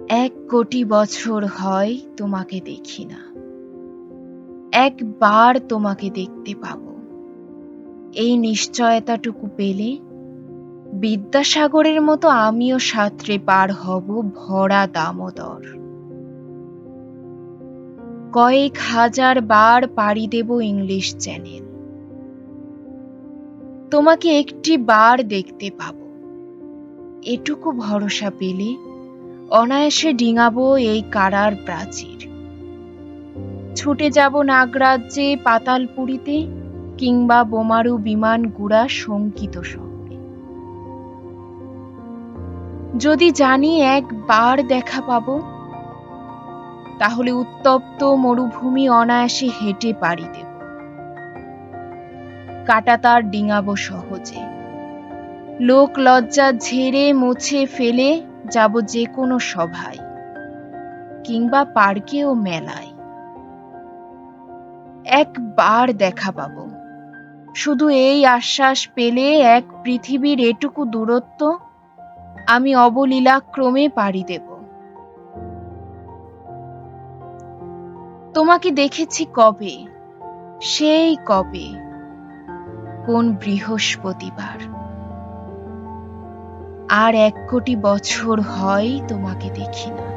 1 কোটি বছর হয় তোমাকে দেখি না, একবার তোমাকে দেখতে পাবো। এই নিশ্চয়তাটুকু পেলে বিদ্যাসাগরের মতো আমিও সাঁতরে পার হব ভরা দামোদর। কয়েক হাজার বার পাড়ি দেব ইংলিশ চ্যানেল, তোমাকে একটি বার দেখতে পাবো। এটুকু ভরসা পেলে অনায়াসে ডিঙাবো এই কারার প্রাচীর। ছুটে যাব নাগরাজ্যে পাতালপুরীতে, কিংবা বোমারু বিমান গুড়া শঙ্কিত শহরে। যদি জানি একবার দেখা পাবো, তাহলে উত্তপ্ত মরুভূমি অনায়াসে হেঁটে পাড়ি দেব। কাঁটাতার ডিঙাবো সহজে, লোক লজ্জা ঝেড়ে মুছে ফেলে যাব যে কোনো সভায়, কিংবা পার্কে ও মেলায়। একবার দেখা পাবো, শুধু এই আশ্বাস পেলে এক পৃথিবীর এটুকু দূরত্ব আমি অবলীলাক্রমে পাড়ি দেব। তোমাকে দেখেছি কবে, সেই কবে, কোন বৃহস্পতিবার। আর 1 কোটি বছর হয় তোমাকে দেখি না।